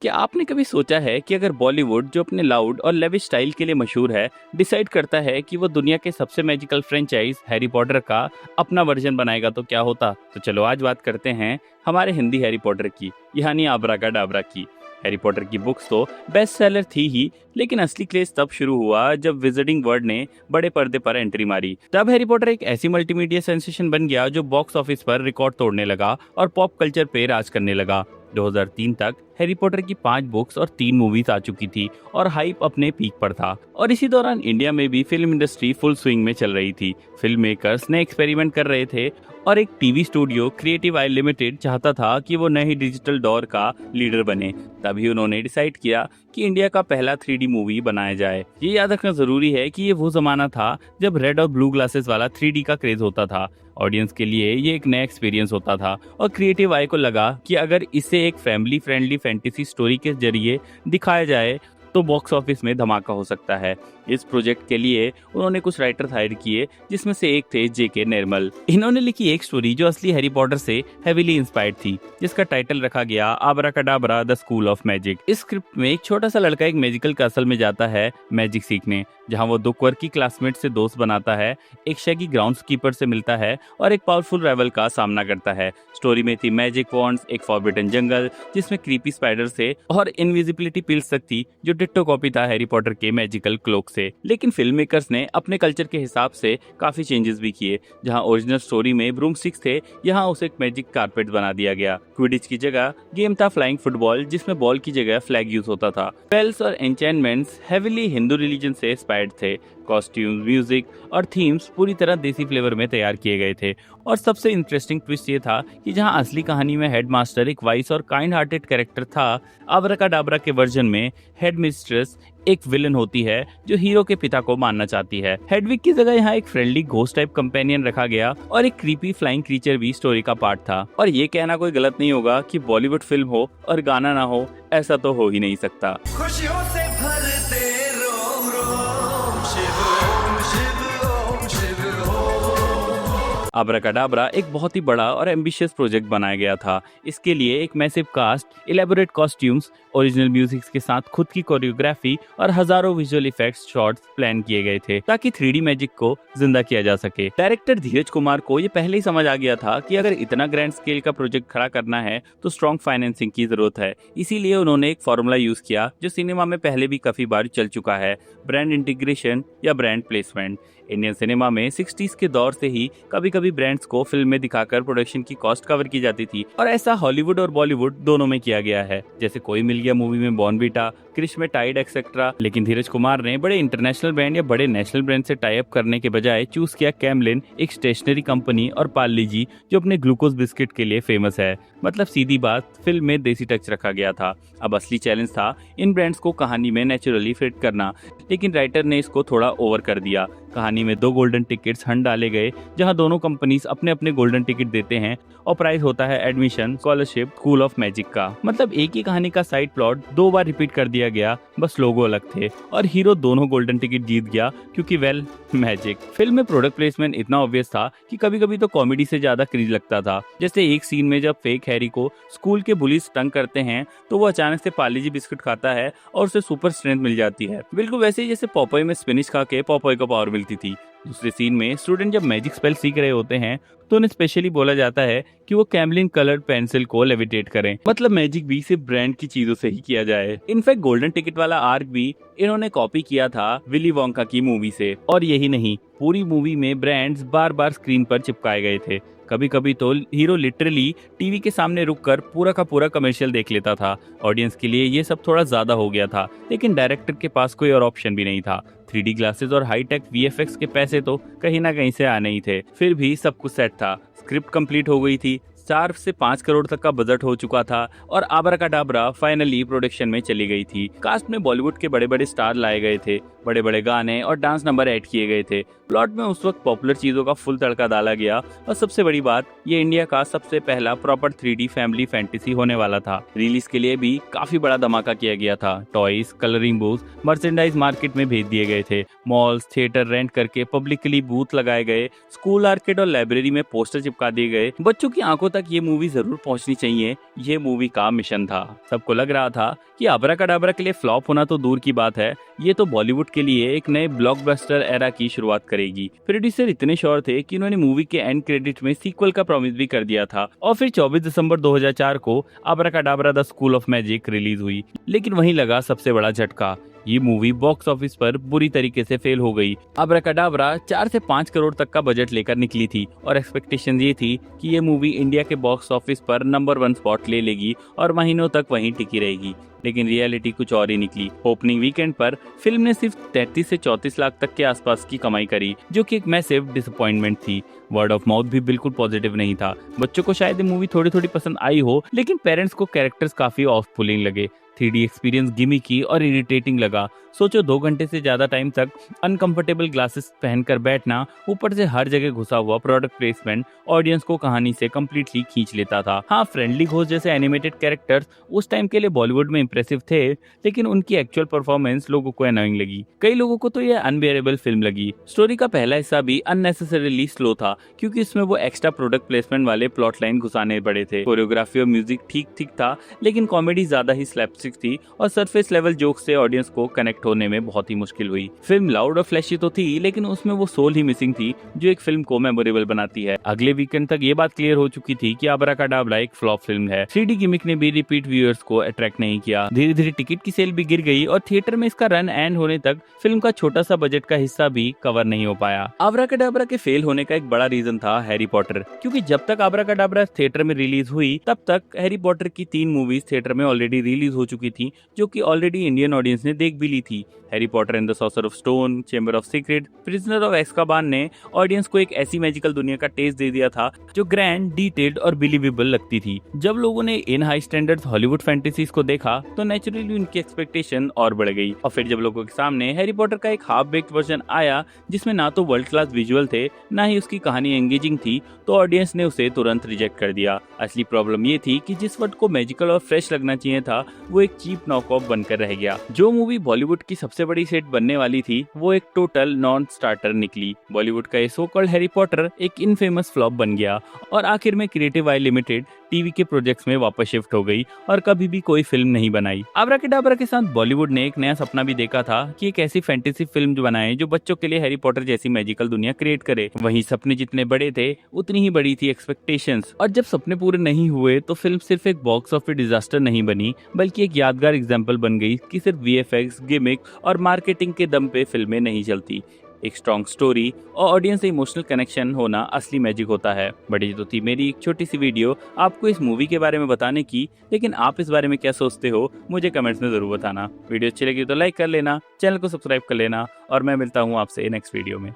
क्या आपने कभी सोचा है कि अगर बॉलीवुड जो अपने लाउड और लेविश स्टाइल के लिए मशहूर है, डिसाइड करता है कि वो दुनिया के सबसे मैजिकल फ्रेंचाइज हैरी पॉटर का अपना वर्जन बनाएगा तो क्या होता? तो चलो आज बात करते हैं हमारे हिंदी हैरी पॉटर की, यानी आबराकाडाबरा की। हैरी पॉटर की बुक्स तो बेस्ट सेलर थी ही, लेकिन असली क्रेज तब शुरू हुआ जब विजिटिंग वर्ड ने बड़े पर्दे पर एंट्री मारी। तब हैरी पॉटर एक ऐसी मल्टीमीडिया सेंसेशन बन गया जो बॉक्स ऑफिस पर रिकॉर्ड तोड़ने लगा और पॉप कल्चर पे राज करने लगा। 2003 तक हैरी पॉटर की 5 बुक्स और 3 मूवीज आ चुकी थी और हाइप अपने पीक पर था। और इसी दौरान इंडिया में भी फिल्म इंडस्ट्री फुल स्विंग में चल रही थी। फिल्म मेकर्स ने एक्सपेरिमेंट कर रहे थे और एक TV studio creative I limited चाहता था कि वो नए डिजिटल दौर का लीडर बने। तभी उन्होंने डिसाइड किया कि इंडिया का पहला 3D मूवी बनाया जाए। ये याद रखना जरूरी है कि ये वो जमाना था जब रेड और ब्लू ग्लासेस वाला 3D का क्रेज होता था। ऑडियंस के लिए ये एक नया एक्सपीरियंस होता था और क्रिएटिव आई को लगा कि अगर इसे एक फैमिली फ्रेंडली फैंटेसी स्टोरी के जरिए दिखाया जाए तो बॉक्स ऑफिस में धमाका हो सकता है। इस प्रोजेक्ट के लिए उन्होंने कुछ राइटर्स हायर किए, जिसमें से एक थे जेके निर्मल। इन्होंने लिखी एक स्टोरी जो असली हैरी पॉटर से हेवीली इंस्पायर्ड थी, जिसका टाइटल रखा गया आबराकाडाबरा द स्कूल ऑफ मैजिक। इस स्क्रिप्ट में एक छोटा सा लड़का एक मैजिकल कैसल में जाता है मैजिक सीखने, जहां वो 2 क्वर्की क्लासमेट से दोस्त बनाता है, एक शैगी ग्राउंड्स कीपर से मिलता है और एक पावरफुल राइवल का सामना करता है। स्टोरी में थी मैजिक वॉन्ड्स, एक फॉरबिडन जंगल जिसमें क्रीपी स्पाइडर थे और इनविजिबिलिटी पिल्स तक थी जो डिट्टो कॉपी था हैरी पॉटर के मैजिकल क्लोक से। लेकिन फिल्म मेकर्स ने अपने कल्चर के हिसाब से काफी चेंजेस भी किए। जहां ओरिजिनल स्टोरी में ब्रूमस्टिक्स थे, यहां उसे एक मैजिक कारपेट बना दिया गया। क्विडिच की जगह गेम था फ्लाइंग फुटबॉल, जिसमें बॉल की जगह फ्लैग यूज होता था। स्पेल्स और एन्चेंटमेंट्स हेवीली हिंदू रिलीजन से इंस्पायर्ड थे। कॉस्ट्यूम्स, म्यूजिक और थीम्स पूरी तरह देसी फ्लेवर में तैयार किए गए थे। और सबसे इंटरेस्टिंग ट्विस्ट ये था कि जहां असली कहानी में हेडमास्टर एक वाइस और काइंड हार्टेड कैरेक्टर था, अबराकाडाबरा के वर्जन में हेड मिस्ट्रेस एक विलन होती है जो हीरो के पिता को मानना चाहती है। हेडविग की जगह यहाँ एक फ्रेंडली घोस्ट टाइप कंपेनियन रखा गया और एक क्रीपी फ्लाइंग क्रीचर भी स्टोरी का पार्ट था। और ये कहना कोई गलत नहीं होगा कि बॉलीवुड फिल्म हो और गाना ना हो, ऐसा तो हो ही नहीं सकता। खुशियों से भरते रोम रोम, शिव ओम शिव ओम शिव ओम। अबराकाडाबरा एक बहुत ही बड़ा और एम्बिशियस प्रोजेक्ट बनाया गया था। इसके लिए एक massive cast, elaborate costumes, original music के साथ खुद की कोरियोग्राफी और हजारों विजुअल इफेक्ट्स शॉट्स प्लान किए गए थे ताकि 3D मैजिक को जिंदा किया जा सके। डायरेक्टर धीरज कुमार को ये पहले ही समझ आ गया था कि अगर इतना ग्रैंड स्केल का प्रोजेक्ट खड़ा करना है तो स्ट्रॉन्ग फाइनेंसिंग की जरूरत है। इसीलिए उन्होंने एक फॉर्मूला यूज किया जो सिनेमा में पहले भी काफी बार चल चुका है, ब्रांड इंटीग्रेशन या ब्रांड प्लेसमेंट। इंडियन सिनेमा में 60s के दौर से ही कभी कभी ब्रांड्स को फिल्म में दिखाकर प्रोडक्शन की कॉस्ट कवर की जाती थी और ऐसा हॉलीवुड और बॉलीवुड दोनों में किया गया है। जैसे कोई मिल गया मूवी में बॉर्नविटा, क्रिश में टाइड एक्सेट्रा। लेकिन धीरज कुमार ने बड़े इंटरनेशनल ब्रांड या बड़े नेशनल ब्रांड से टाई अप करने के बजाय चूज किया कैमलिन, एक स्टेशनरी कंपनी, और पार्ले जी जो अपने ग्लूकोज बिस्किट के लिए फेमस है। मतलब सीधी बात, फिल्म में देसी टच रखा गया था। अब असली चैलेंज था इन ब्रांड्स को कहानी में नेचुरली फिट करना, लेकिन राइटर ने इसको थोड़ा ओवर कर दिया। कहानी में 2 गोल्डन टिकट्स हंड डाले गए, जहां दोनों कंपनीज अपने अपने गोल्डन टिकट देते हैं और प्राइस होता है admission, scholarship, school of magic का। मतलब एक ही कहानी का साइड प्लॉट 2 बार रिपीट कर दिया गया, बस लोगो अलग थे और हीरो दोनों गोल्डन टिकट जीत गया क्योंकि वेल मैजिक। फिल्म में प्रोडक्ट प्लेसमेंट इतना ऑब्वियस था कि कभी कभी तो कॉमेडी से ज्यादा क्रिंज लगता था। जैसे एक सीन में जब फेक हैरी को स्कूल के बुलीज तंग करते हैं तो वो अचानक से पार्ले जी बिस्कुट खाता है और उसे सुपर स्ट्रेंथ मिल जाती है, बिल्कुल वैसे ही जैसे पॉपॉय में स्पिनिच खा के पॉपॉय को पावर मिलती थी। दूसरे सीन में स्टूडेंट जब मैजिक स्पेल सीख रहे होते हैं तो उन्हें स्पेशली बोला जाता है कि वो कैमलिन कलर्ड पेंसिल को लेविटेट करें। मतलब मैजिक भी सिर्फ ब्रांड की चीजों से ही किया जाए। इनफैक्ट गोल्डन टिकट वाला आर्क भी इन्होंने कॉपी किया था विली वोंका की मूवी से। और यही नहीं, पूरी मूवी में ब्रांड्स बार बार स्क्रीन पर चिपकाए गए थे। कभी कभी तो हीरो लिटरली टीवी के सामने रुककर पूरा का पूरा कमर्शियल देख लेता था। ऑडियंस के लिए ये सब थोड़ा ज्यादा हो गया था, लेकिन डायरेक्टर के पास कोई और ऑप्शन भी नहीं था। 3D ग्लासेस और हाईटेक VFX के पैसे तो कहीं ना कहीं से आने ही थे। फिर भी सब कुछ सेट था, स्क्रिप्ट कंप्लीट हो गई थी, 4 से 5 करोड़ तक का बजट हो चुका था और आबराकाडाबरा फाइनली प्रोडक्शन में चली गई थी। कास्ट में बॉलीवुड के बड़े बड़े स्टार लाए गए थे, बड़े बड़े गाने और डांस नंबर ऐड किए गए थे। प्लॉट में उस वक्त पॉपुलर चीजों का फुल तड़का डाला गया और सबसे बड़ी बात, ये इंडिया का सबसे पहला प्रॉपर 3D फैमिली फैंटेसी होने वाला था। रिलीज के लिए भी काफी बड़ा धमाका किया गया था। Toys, colouring books, merchandise market में भेज दिए गए थे। मॉल्स, थिएटर रेंट करके पब्लिकली बूथ लगाए गए। स्कूल, आर्केड और लाइब्रेरी में पोस्टर चिपका दिए गए। बच्चों की आंखों तक ये मूवी जरूर पहुंचनी चाहिए, ये मूवी का मिशन था। सबको लग रहा था कि अबराकडाबरा के लिए फ्लॉप होना तो दूर की बात है, ये तो बॉलीवुड के लिए एक नए ब्लॉकबस्टर एरा की शुरुआत करेगी। प्रोड्यूसर इतने श्योर थे कि उन्होंने मूवी के एंड क्रेडिट में सीक्वल का प्रॉमिस भी कर दिया था। और फिर 24 दिसंबर 2004 को abracadabra the school of magic release हुई। लेकिन वहीं लगा सबसे बड़ा झटका, ये मूवी बॉक्स ऑफिस पर बुरी तरीके से फेल हो गई। अबराकडाबरा 4 से 5 करोड़ तक का बजट लेकर निकली थी और एक्सपेक्टेशन ये थी कि ये मूवी इंडिया के बॉक्स ऑफिस पर नंबर 1 स्पॉट ले लेगी और महीनों तक वहीं टिकी रहेगी। लेकिन रियलिटी कुछ और ही निकली। ओपनिंग वीकेंड पर फिल्म ने सिर्फ 33 से 34 लाख तक के आसपास की कमाई करी, जो कि एक मैसिव डिसअपॉइंटमेंट थी। वर्ड ऑफ माउथ भी बिल्कुल पॉजिटिव नहीं था। बच्चों को शायद ये मूवी थोड़ी थोड़ी पसंद आई हो, लेकिन पेरेंट्स को कैरेक्टर्स काफी ऑफ पुलिंग लगे। 3D एक्सपीरियंस गिमिकी और इरिटेटिंग लगा। सोचो 2 घंटे से ज्यादा टाइम तक अनकंफर्टेबल ग्लासेस पहनकर बैठना, ऊपर से हर जगह घुसा हुआ प्रोडक्ट प्लेसमेंट ऑडियंस को कहानी से कम्प्लीटली खींच लेता था। हाँ, फ्रेंडली घोस्ट जैसे एनिमेटेड कैरेक्टर्स उस टाइम के लिए बॉलीवुड में इंप्रेसिव थे, लेकिन उनकी एक्चुअल परफॉर्मेंस लोगों को अनोइंग लगी। कई लोगों को तो यह अनबियरेबल फिल्म लगी। स्टोरी का पहला हिस्सा भी अननेसेसरीली स्लो था, क्योंकि इसमें वो एक्स्ट्रा प्रोडक्ट प्लेसमेंट वाले प्लॉट लाइन घुसाने पड़े थे। कोरियोग्राफी और म्यूजिक ठीक ठीक था, लेकिन कॉमेडी ज्यादा ही स्लैपस्टिक थी और सरफेस लेवल जोक से ऑडियंस को कनेक्ट होने में बहुत ही मुश्किल हुई। फिल्म लाउड और फ्लैशी तो थी, लेकिन उसमें वो सोल ही मिसिंग थी जो एक फिल्म को मेमोरेबल बनाती है। अगले वीकेंड तक ये बात क्लियर हो चुकी थी कि अबराकडाबरा एक फ्लॉप फिल्म है। 3D गिमिक ने भी रिपीट व्यूअर्स को अट्रैक्ट नहीं किया। धीरे धीरे टिकट की सेल भी गिर गई और थिएटर में इसका रन एंड होने तक फिल्म का छोटा सा बजट का हिस्सा भी कवर नहीं हो पाया। अबराकडाबरा के फेल होने का एक बड़ा रीजन था हैरी पॉटर, क्योंकि जब तक अबराकडाबरा थिएटर में रिलीज हुई तब तक हैरी पॉटर की 3 मूवीज थिएटर में ऑलरेडी रिलीज हो चुकी थी, जो कि ऑलरेडी इंडियन ऑडियंस ने देख भी ली थी। Harry Potter and the sorcerer of stone, chamber of secret, prisoner of Azkaban ने ऑडियंस को एक ऐसी मैजिकल दुनिया का टेस्ट दे दिया था जो ग्रैंड, डिटेल्ड और बिलीवेबल लगती थी। जब लोगों ने इन हाई स्टैंडर्ड्स हॉलीवुड फैंटेसीज को देखा तो नेचुरली उनकी एक्सपेक्टेशन और बढ़ गई। और फिर जब लोगों के सामने हैरी पॉटर का एक हाफ बेक्ड वर्जन आया, जिसमें ना तो वर्ल्ड क्लास विजुअल थे, ना ही उसकी कहानी एंगेजिंग थी, तो ऑडियंस ने उसे तुरंत रिजेक्ट कर दिया। असली प्रॉब्लम ये थी कि जिस वर्ड को मैजिकल और फ्रेश लगना चाहिए था, वो एक चीप नॉकऑफ बनकर रह गया। जो मूवी बॉलीवुड की सबसे बड़ी सेट बनने वाली थी, वो एक टोटल नॉन स्टार्टर निकली। बॉलीवुड का ये सो कॉल्ड हैरी पॉटर एक इनफेमस फ्लॉप बन गया और आखिर में क्रिएटिव आई लिमिटेड टीवी के प्रोजेक्ट्स में वापस शिफ्ट हो गई और कभी भी कोई फिल्म नहीं बनाई। अबराकडाबरा के साथ बॉलीवुड ने एक नया सपना भी देखा था कि एक ऐसी फैंटेसी फिल्म जो बनाए जो बच्चों के लिए हैरी पॉटर जैसी मैजिकल दुनिया क्रिएट करे। वहीं सपने जितने बड़े थे, उतनी ही बड़ी थी एक्सपेक्टेशंस। और जब सपने पूरे नहीं हुए तो फिल्म सिर्फ एक बॉक्स ऑफिस डिजास्टर नहीं बनी, बल्कि एक यादगार एग्जाम्पल बन गई कि सिर्फ VFX, गिमिक और मार्केटिंग के दम पे फिल्में नहीं चलती। एक स्ट्रॉन्ग स्टोरी और ऑडियंस से इमोशनल कनेक्शन होना असली मैजिक होता है। बड़ी तो थी मेरी एक छोटी सी वीडियो आपको इस मूवी के बारे में बताने की, लेकिन आप इस बारे में क्या सोचते हो मुझे कमेंट्स में जरूर बताना। वीडियो अच्छी लगी तो लाइक कर लेना, चैनल को सब्सक्राइब कर लेना और मैं मिलता हूँ आपसे नेक्स्ट वीडियो में।